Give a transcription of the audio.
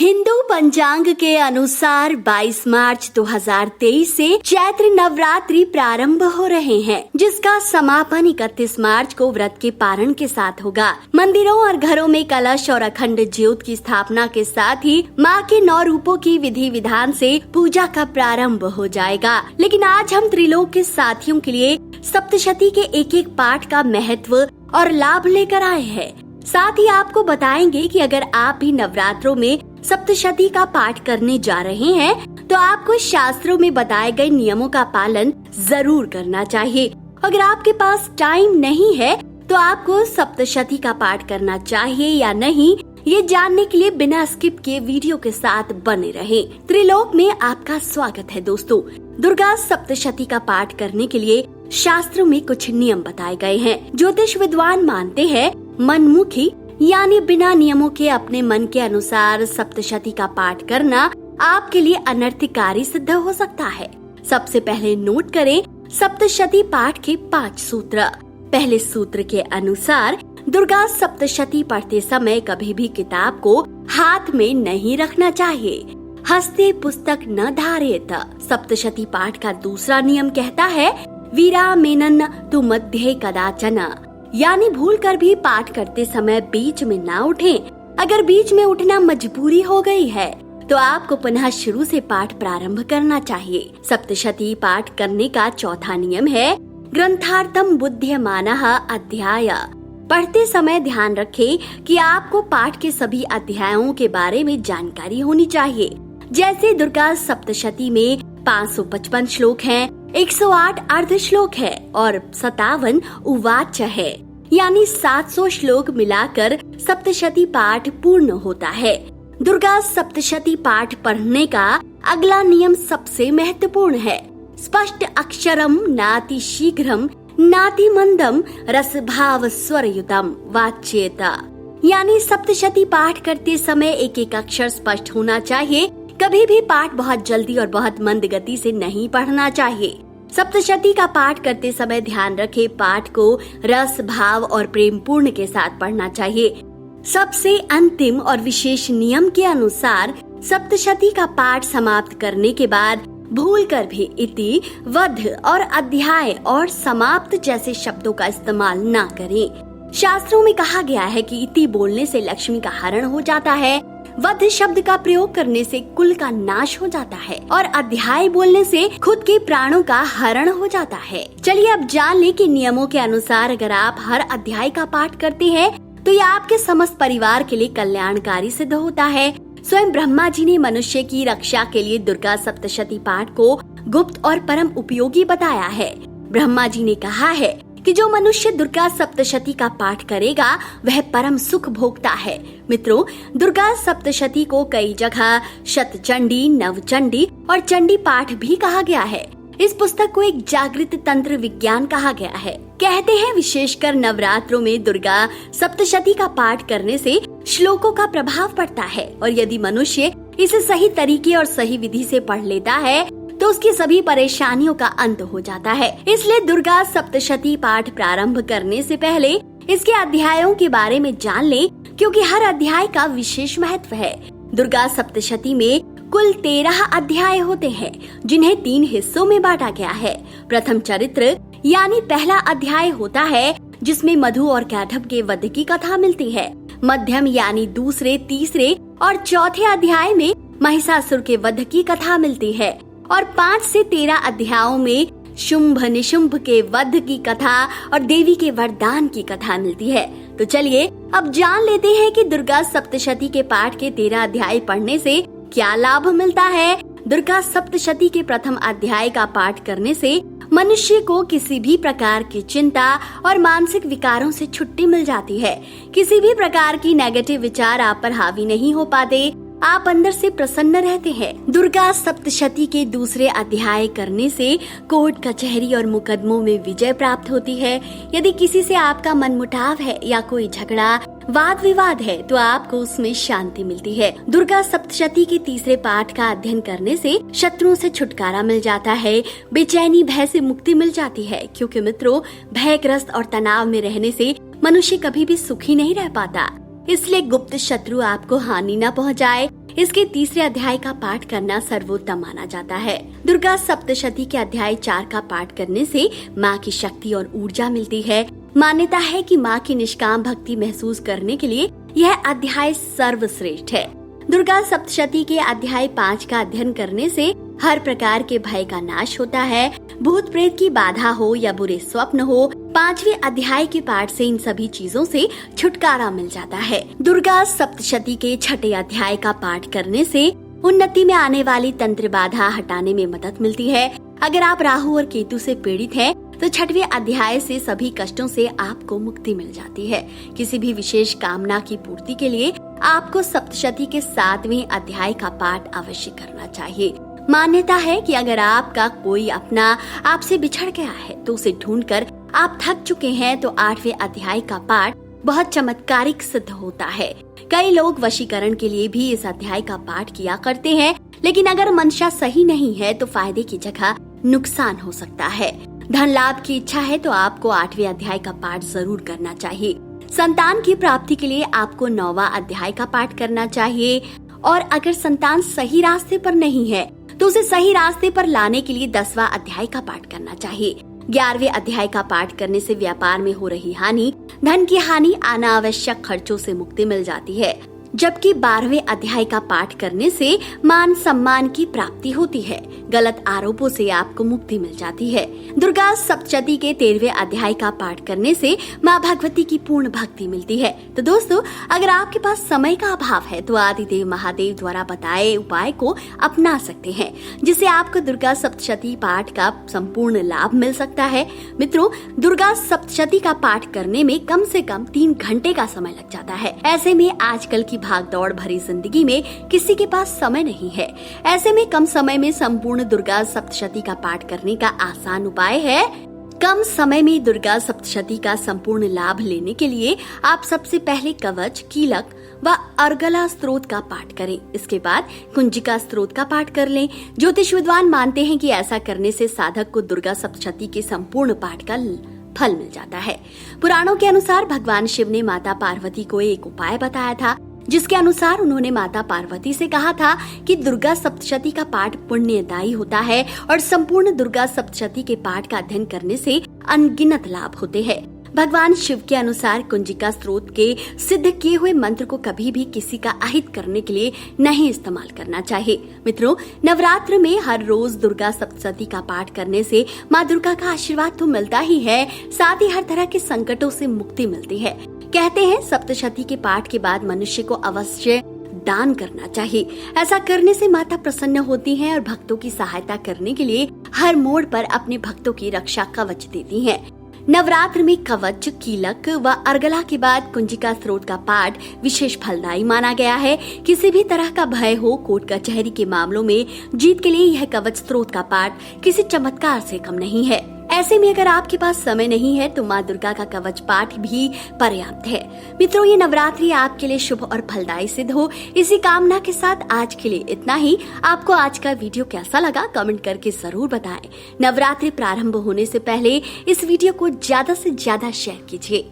हिंदू पंचांग के अनुसार 22 मार्च 2023 से चैत्र नवरात्रि प्रारंभ हो रहे हैं, जिसका समापन 31 मार्च को व्रत के पारण के साथ होगा। मंदिरों और घरों में कलश और अखंड ज्योत की स्थापना के साथ ही मां के 9 रूपों की विधि विधान से पूजा का प्रारंभ हो जाएगा। लेकिन आज हम त्रिलोक के साथियों के लिए सप्तशती के एक पाठ का महत्व और लाभ लेकर आए हैं। साथ ही आपको बताएंगे कि अगर आप भी नवरात्रों में सप्तशती का पाठ करने जा रहे हैं तो आपको शास्त्रों में बताए गए नियमों का पालन जरूर करना चाहिए। अगर आपके पास टाइम नहीं है तो आपको सप्तशती का पाठ करना चाहिए या नहीं, ये जानने के लिए बिना स्किप किए वीडियो के साथ बने रहें। त्रिलोक में आपका स्वागत है दोस्तों। दुर्गा सप्तशती का पाठ करने के लिए शास्त्रों में कुछ नियम बताए गए हैं। ज्योतिष विद्वान मानते हैं मनमुखी यानी बिना नियमों के अपने मन के अनुसार सप्तशती का पाठ करना आपके लिए अनर्थकारी सिद्ध हो सकता है। सबसे पहले नोट करें सप्तशती पाठ के 5 सूत्र। पहले सूत्र के अनुसार दुर्गा सप्तशती पढ़ते समय कभी भी किताब को हाथ में नहीं रखना चाहिए। हस्ते पुस्तक न धारेत। सप्तशती पाठ का दूसरा नियम कहता है वीरा मेनन तु मध्य कदाचन, यानी भूल कर भी पाठ करते समय बीच में ना उठें। अगर बीच में उठना मजबूरी हो गई है तो आपको पुनः शुरू से पाठ प्रारंभ करना चाहिए। सप्तशती पाठ करने का चौथा नियम है ग्रंथार्थम बुध्यमानः अध्याय। पढ़ते समय ध्यान रखें कि आपको पाठ के सभी अध्यायों के बारे में जानकारी होनी चाहिए। जैसे दुर्गा सप्तशती में 555 श्लोक हैं, 108 अर्ध श्लोक है और 57 उवाच है, यानी 700 श्लोक मिलाकर सप्तशती पाठ पूर्ण होता है। दुर्गा सप्तशती पाठ पढ़ने का अगला नियम सबसे महत्वपूर्ण है। स्पष्ट अक्षरम नाति शीघ्रम नाति मंदम रसभाव स्वरयुतम वाच्येत, यानी सप्तशती पाठ करते समय एक अक्षर स्पष्ट होना चाहिए। कभी भी पाठ बहुत जल्दी और बहुत मंद गति से नहीं पढ़ना चाहिए। सप्तशती का पाठ करते समय ध्यान रखें पाठ को रस भाव और प्रेम पूर्ण के साथ पढ़ना चाहिए। सबसे अंतिम और विशेष नियम के अनुसार सप्तशती का पाठ समाप्त करने के बाद भूलकर भी इति, वध और अध्याय और समाप्त जैसे शब्दों का इस्तेमाल न करें। शास्त्रों में कहा गया है कि इति बोलने से लक्ष्मी का हरण हो जाता है, वध शब्द का प्रयोग करने से कुल का नाश हो जाता है और अध्याय बोलने से खुद के प्राणों का हरण हो जाता है। चलिए अब जान ले कि नियमों के अनुसार अगर आप हर अध्याय का पाठ करते हैं तो यह आपके समस्त परिवार के लिए कल्याणकारी सिद्ध होता है। स्वयं ब्रह्मा जी ने मनुष्य की रक्षा के लिए दुर्गा सप्तशती पाठ को गुप्त और परम उपयोगी बताया है। ब्रह्मा जी ने कहा है कि जो मनुष्य दुर्गा सप्तशती का पाठ करेगा वह परम सुख भोगता है। मित्रों, दुर्गा सप्तशती को कई जगह शतचंडी, नवचंडी और चंडी पाठ भी कहा गया है। इस पुस्तक को एक जागृत तंत्र विज्ञान कहा गया है। कहते हैं विशेषकर नवरात्रों में दुर्गा सप्तशती का पाठ करने से श्लोकों का प्रभाव पड़ता है और यदि मनुष्य इसे सही तरीके और सही विधि से पढ़ लेता है तो उसकी सभी परेशानियों का अंत हो जाता है। इसलिए दुर्गा सप्तशती पाठ प्रारंभ करने से पहले इसके अध्यायों के बारे में जान लें, क्योंकि हर अध्याय का विशेष महत्व है। दुर्गा सप्तशती में कुल 13 अध्याय होते हैं, जिन्हें 3 हिस्सों में बांटा गया है। प्रथम चरित्र यानी पहला अध्याय होता है जिसमें मधु और कैटभ के वध की कथा मिलती है। मध्यम यानी दूसरे, तीसरे और चौथे अध्याय में महिषासुर के वध की कथा मिलती है और 5 से 13 अध्यायों में शुंभ निशुंभ के वध की कथा और देवी के वरदान की कथा मिलती है। तो चलिए अब जान लेते हैं कि दुर्गा सप्तशती के पाठ के 13 अध्याय पढ़ने से क्या लाभ मिलता है। दुर्गा सप्तशती के प्रथम अध्याय का पाठ करने से मनुष्य को किसी भी प्रकार की चिंता और मानसिक विकारों से छुट्टी मिल जाती है। किसी भी प्रकार की नेगेटिव विचार आप पर हावी नहीं हो पाते, आप अंदर से प्रसन्न रहते हैं। दुर्गा सप्तशती के दूसरे अध्याय करने से कोर्ट कचहरी और मुकदमों में विजय प्राप्त होती है। यदि किसी से आपका मनमुटाव है या कोई झगड़ा वाद विवाद है तो आपको उसमें शांति मिलती है। दुर्गा सप्तशती के तीसरे पाठ का अध्ययन करने से शत्रुओं से छुटकारा मिल जाता है, बेचैनी भय से मुक्ति मिल जाती है, क्योंकि मित्रों भयग्रस्त और तनाव में रहने से मनुष्य कभी भी सुखी नहीं रह पाता। इसलिए गुप्त शत्रु आपको हानि न पहुंचाए, इसके तीसरे अध्याय का पाठ करना सर्वोत्तम माना जाता है। दुर्गा सप्तशती के अध्याय 4 का पाठ करने से माँ की शक्ति और ऊर्जा मिलती है। मान्यता है कि माँ की निष्काम भक्ति महसूस करने के लिए यह अध्याय सर्वश्रेष्ठ है। दुर्गा सप्तशती के अध्याय 5 का अध्ययन करने से हर प्रकार के भय का नाश होता है। भूत प्रेत की बाधा हो या बुरे स्वप्न हो, 5वें अध्याय के पाठ से इन सभी चीजों से छुटकारा मिल जाता है। दुर्गा सप्तशती के 6ठे अध्याय का पाठ करने से उन्नति में आने वाली तंत्र बाधा हटाने में मदद मिलती है। अगर आप राहु और केतु से पीड़ित हैं, तो 6वें अध्याय से सभी कष्टों से आपको मुक्ति मिल जाती है। किसी भी विशेष कामना की पूर्ति के लिए आपको सप्तशती के 7वें अध्याय का पाठ अवश्य करना चाहिए। मान्यता है कि अगर आपका कोई अपना आपसे बिछड़ गया है तो उसे ढूंढकर आप थक चुके हैं, तो 8वें अध्याय का पाठ बहुत चमत्कारिक सिद्ध होता है। कई लोग वशीकरण के लिए भी इस अध्याय का पाठ किया करते हैं, लेकिन अगर मंशा सही नहीं है तो फायदे की जगह नुकसान हो सकता है। धन लाभ की इच्छा है तो आपको 8वें अध्याय का पाठ जरूर करना चाहिए। संतान की प्राप्ति के लिए आपको 9वां अध्याय का पाठ करना चाहिए, और अगर संतान सही रास्ते पर नहीं है तो उसे सही रास्ते पर लाने के लिए 10वां अध्याय का पाठ करना चाहिए। 11वें अध्याय का पाठ करने से व्यापार में हो रही हानि, धन की हानि, अनावश्यक खर्चों से मुक्ति मिल जाती है, जबकि 12वें अध्याय का पाठ करने से मान सम्मान की प्राप्ति होती है। गलत आरोपों से आपको मुक्ति मिल जाती है। दुर्गा सप्तशती के 13वें अध्याय का पाठ करने से माँ भगवती की पूर्ण भक्ति मिलती है। तो दोस्तों, अगर आपके पास समय का अभाव है तो आदिदेव महादेव द्वारा बताए उपाय को अपना सकते हैं, जिससे आपको दुर्गा सप्तशती पाठ का संपूर्ण लाभ मिल सकता है। मित्रों, दुर्गा सप्तशती का पाठ करने में कम से कम 3 घंटे का समय लग जाता है। ऐसे में आजकल की भाग दौड़ भरी जिंदगी में किसी के पास समय नहीं है। ऐसे में कम समय में संपूर्ण दुर्गा सप्तशती का पाठ करने का आसान उपाय है। कम समय में दुर्गा सप्तशती का संपूर्ण लाभ लेने के लिए आप सबसे पहले कवच, कीलक व अर्गला स्त्रोत का पाठ करें। इसके बाद कुंजिका स्त्रोत का पाठ कर लें। ज्योतिष विद्वान मानते हैं कि ऐसा करने से साधक को दुर्गा सप्तशती के संपूर्ण पाठ का फल मिल जाता है। पुराणों के अनुसार भगवान शिव ने माता पार्वती को एक उपाय बताया था, जिसके अनुसार उन्होंने माता पार्वती से कहा था कि दुर्गा सप्तशती का पाठ पुण्यदायी होता है और संपूर्ण दुर्गा सप्तशती के पाठ का अध्ययन करने से अनगिनत लाभ होते हैं। भगवान शिव के अनुसार कुंजिका स्त्रोत के सिद्ध किए हुए मंत्र को कभी भी किसी का अहित करने के लिए नहीं इस्तेमाल करना चाहिए। मित्रों, नवरात्र में हर रोज दुर्गा सप्तशती का पाठ करने से माँ दुर्गा का आशीर्वाद तो मिलता ही है, साथ ही हर तरह के संकटों से मुक्ति मिलती है। कहते हैं सप्तशती के पाठ के बाद मनुष्य को अवश्य दान करना चाहिए। ऐसा करने से माता प्रसन्न होती हैं और भक्तों की सहायता करने के लिए हर मोड़ पर अपने भक्तों की रक्षा कवच देती हैं। नवरात्र में कवच, कीलक व अर्गला के बाद कुंजिका स्त्रोत का पाठ विशेष फलदायी माना गया है। किसी भी तरह का भय हो, कोर्ट कचहरी के मामलों में जीत के लिए यह कवच स्त्रोत का पाठ किसी चमत्कार से कम नहीं है। ऐसे में अगर आपके पास समय नहीं है तो माँ दुर्गा का कवच पाठ भी पर्याप्त है। मित्रों, ये नवरात्रि आपके लिए शुभ और फलदायी सिद्ध हो, इसी कामना के साथ आज के लिए इतना ही। आपको आज का वीडियो कैसा लगा कमेंट करके जरूर बताएं। नवरात्रि प्रारंभ होने से पहले इस वीडियो को ज्यादा से ज्यादा शेयर कीजिए।